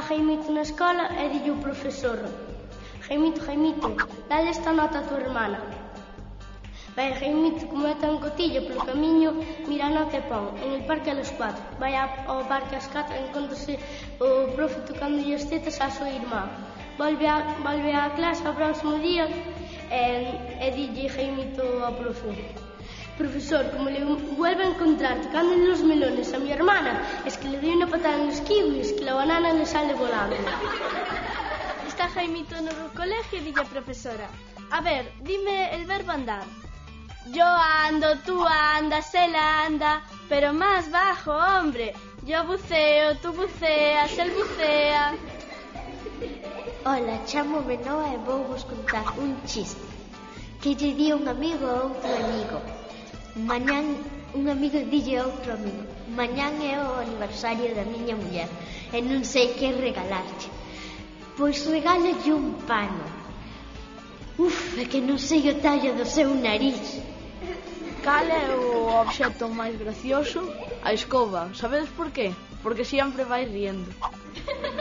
Estaba Jaimito na escola e dille o profesor: Jaimito, dale esta nota a tua hermana. Vai Jaimito, como é tan cotilla polo camiño, mira a nota e pon: en el parque a las 4. Vai ao parque ás 4, encontrase o profe tocando as tetas a súa irmá. Volve á clase ao próximo día e dille Jaimito ao profe: profesor, como le vuelvo a encontrar tocando los melones a mi hermana, es que le doy una patada en los kiwis, que la banana le sale volando. Está Jaimito no colegio y dice a profesora: a ver, dime el verbo andar. Yo ando, tú andas, él anda, pero más bajo, hombre. Yo buceo, tú buceas, él bucea. Hola, chámome Noa e vou vos contar un chiste que lle di un amigo a outro amigo. Mañán un amigo dille a outro amigo: mañán é o aniversario da miña muller e non sei que regalarche. Pois regálalle un pano. É que non sei o tallo do seu nariz. Cal é o obxecto máis gracioso? A escoba. Sabedes por qué? Porque sempre vai riendo.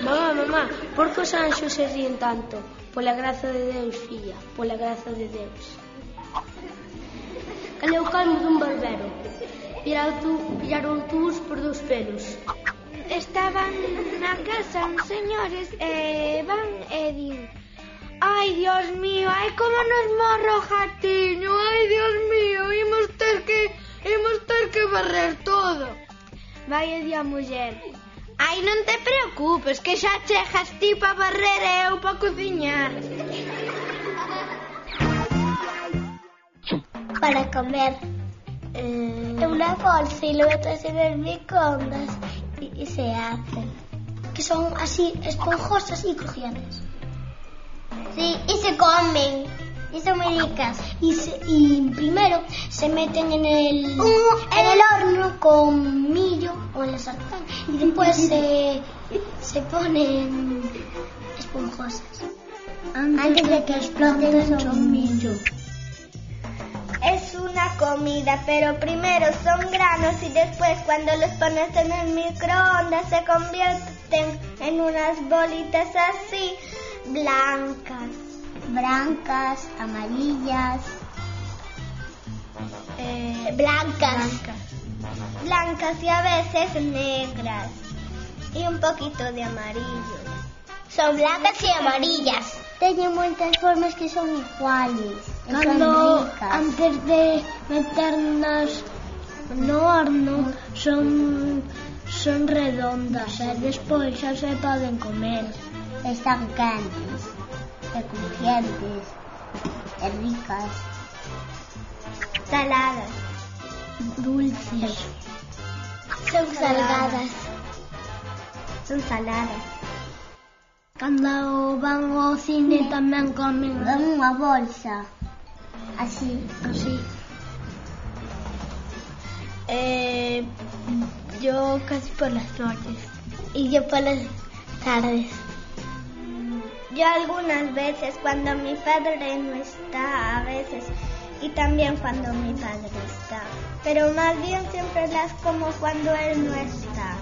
Mamá, por que os anxos se ríen tanto? Pola graza de Deus, filla, pola graza de Deus. Cal é o calmo dun barbero? Pillar o autobús por 2 pelos. Estaban na casa uns señores e van e din: ai, Dios mío, ai, como nos morre o gatiño, ai, Dios mío, imos ter que barrer todo. Vai e di a muller: ai, non te preocupes, que xa chegas ti pa barrer e eu pa cociñar. Para comer una bolsa y lo metes en el microondas y se hacen, que son así esponjosas y crujientes. Sí, y se comen y son muy ricas. Y primero se meten en el horno con millo o en la sartén y después se ponen esponjosas antes de que exploten el millo. Es una comida, pero primero son granos y después cuando los pones en el microondas se convierten en unas bolitas así, blancas, amarillas, blancas y a veces negras y un poquito de amarillo. Son blancas y amarillas. Teñen moitas formas que son iguales. Antes de meternas no horno son redondas e despois xa se poden comer. Están quentes, e crujientes, e ricas. Saladas. Dulces. Son salgadas. Son saladas. Cando van ao cine tamén comen unha bolsa. Así. Yo casi por las noches. Y yo por las tardes. Yo algunas veces cuando mi padre no está, a veces, y también cuando mi padre está. Pero más bien siempre las como cuando él no está.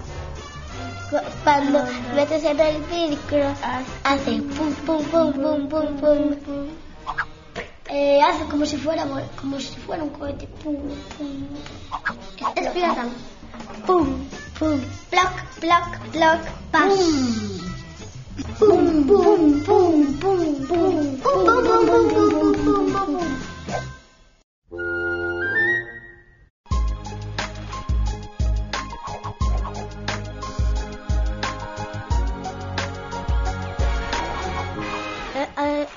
Cuando metes en el micro hace pum pum pum pum pum pum pum. Hace como si fuera un cohete. Pum pum. Explotan. Pum pum. Ploc ploc ploc. Pas. Pum pum pum pum pum pum pum pum pum pum pum.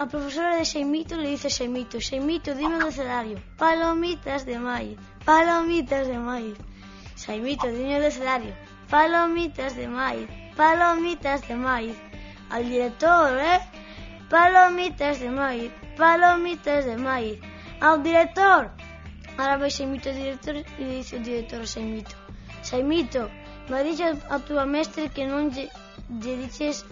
A profesora de Xeimito le dice a Xeimito: Xeimito, dime o abecedario. Palomitas de maíz, palomitas de maíz. Xeimito, dime o abecedario. Palomitas de maíz, palomitas de maíz. Al director, palomitas de maíz, palomitas de maíz. Al director. Ahora vai Xeimito ao director e le dice o director a Xeimito: Xeimito, me dixe a tua mestre que non lle dices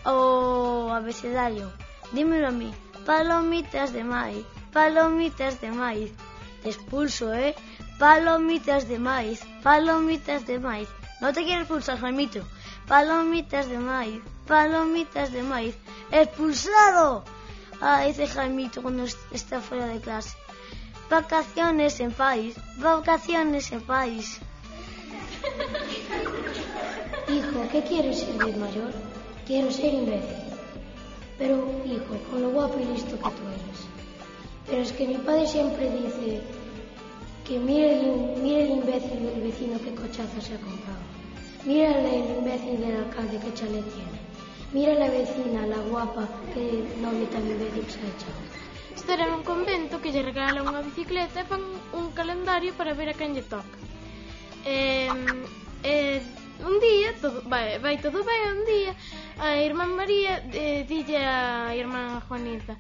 o abecedario. Dímelo a mí. Palomitas de maíz, palomitas de maíz. Te expulso, palomitas de maíz, palomitas de maíz. No te quiero expulsar, Jaimito. Palomitas de maíz, ¡expulsado! Dice Jaimito cuando está fuera de clase. Vacaciones en país. Hijo, ¿qué quieres ser de mayor? Quiero ser imbécil. Pero, hijo, con lo guapo y listo que tú eres. Pero es que mi padre siempre dice que mira el imbécil del vecino que cochazo se ha comprado. Mira el imbécil del alcalde que chalet tiene. Mira la vecina, la guapa, que novio tan imbécil se ha echado. Estará nun convento que lle regala unha bicicleta e fan un calendario para ver a quen lle toca. Un día, vai todo ben, un día, a irmán María dille a irmán Juanita: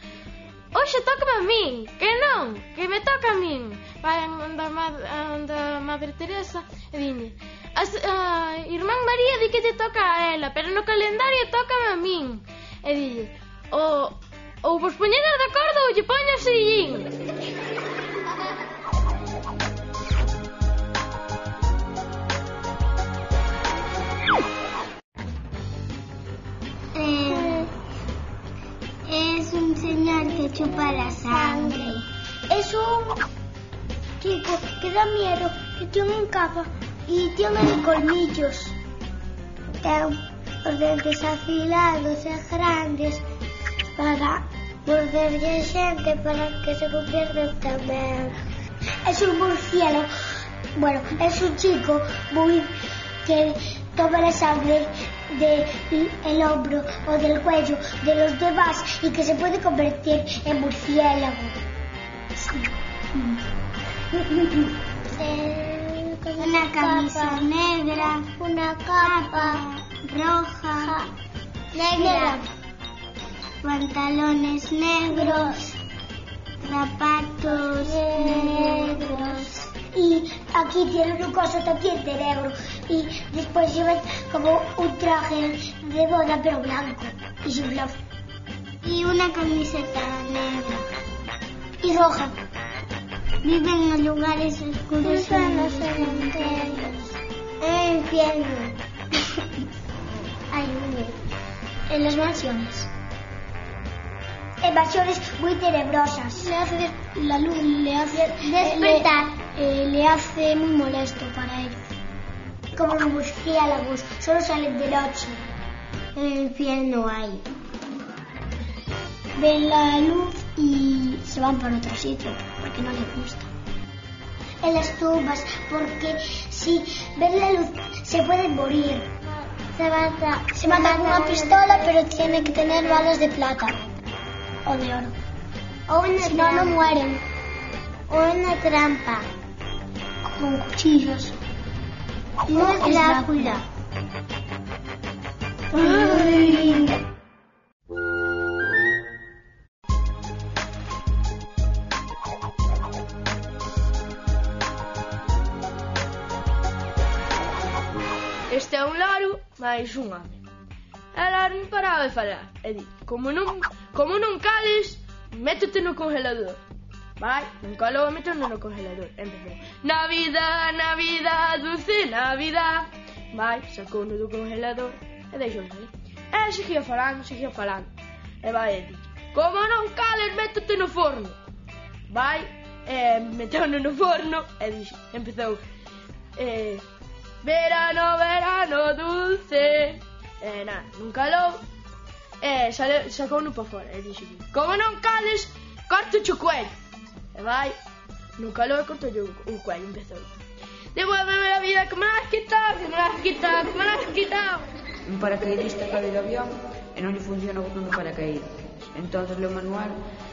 hoxe tócame a min, que non, que me toca a min. Vai anda Madre Teresa e dille: a irmán María di que lle toca a ela, pero no calendario tócame a min. E dille: ou vos poñedes de acordo ou lle poño o sillín. Es un señor que chupa la sangre. Es un chico que da miedo, que tiene un capa y tiene colmillos. Tiene los dientes afilados y grandes para morderle gente para que se convierta también. Es un murciélago. Bueno, es un chico muy que toma la sangre del hombro o del cuello de los demás y que se puede convertir en murciélago. Sí. Una camisa negra, una capa roja, negra, pantalones negros, zapatos negros. Y aquí tienen un coso también de negro. Y después llevan como un traje de boda pero blanco. Y su bluff. Y una camiseta negra. Y roja. Viven en lugares oscuros en los cementerios. En el infierno. En las mansiones. En mansiones muy tenebrosas. Le hace la luz, le hace despertar. Le hace muy molesto para ellos. Como los murciélagos, solo salen de noche. En el infierno hay. Ven la luz y se van para otro sitio porque no les gusta. En las tumbas, porque si ven la luz se pueden morir. Se mata con una pistola, pero tiene que tener balas de plata o de oro. O si no, no mueren. O una trampa. Con cuchillos. No es Drácula. Este é un laro máis un home. E o laro non paraba de falar. E di: como non cales, métete no congelador. Vai, non calou, métete no congelador. Empezou: Navidad, Navidad, dulce Navidad. Vai, sacou no do congelador e deixou ali. E seguía falando. E vai, e di: como non cales, métete no forno. Vai, meteu no forno e dixo, empezou: verano, verano, dulce. E nada, non calou. E sacou no para fora e dixo: como non cales, corto o cuello. E vai, non calou e cortou o cuello. Empezou: devuélveme a vida que me la has quitado. Un paracaidista cae do avión e non lle funciona o botón do paracaídas. Entonces leo o manual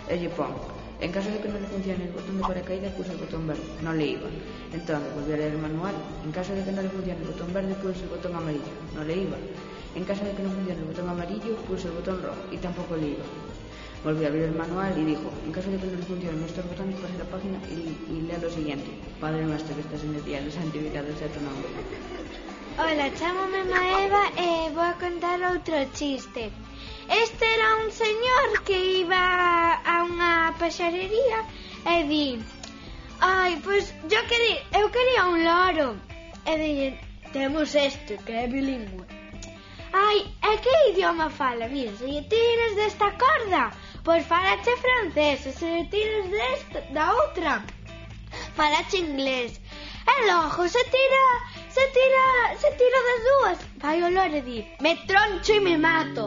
e lle pon: en caso de que non le funcione el botón de paracaídas, pulsa el botón verde. Non le iba. Entonces volví a leer el manual: en caso de que non le funcione el botón verde, pulsa el botón amarillo. Non le iba. En caso de que no funcione el botón amarillo, pulsa el botón rojo. Y tampoco le iba. Volví a abrir el manual y dijo: en caso de que no le funcionen estos botones, pase la página y lea lo siguiente: Padre nuestro que estás en el cielo, santificado sea tu nombre. Hola, chámome Maeva e vou a contar outro chiste. Este era un señor que iba a unha paxarería e di: ai, pois eu quería un loro. E temos este, que é bilingüe. Ai, e que idioma fala? Mira, se lle tiras desta corda, pois falache francés, e se lle tiras da outra, falache inglés. E logo, se tira das dúas, vai o loro e di, me troncho e me mato.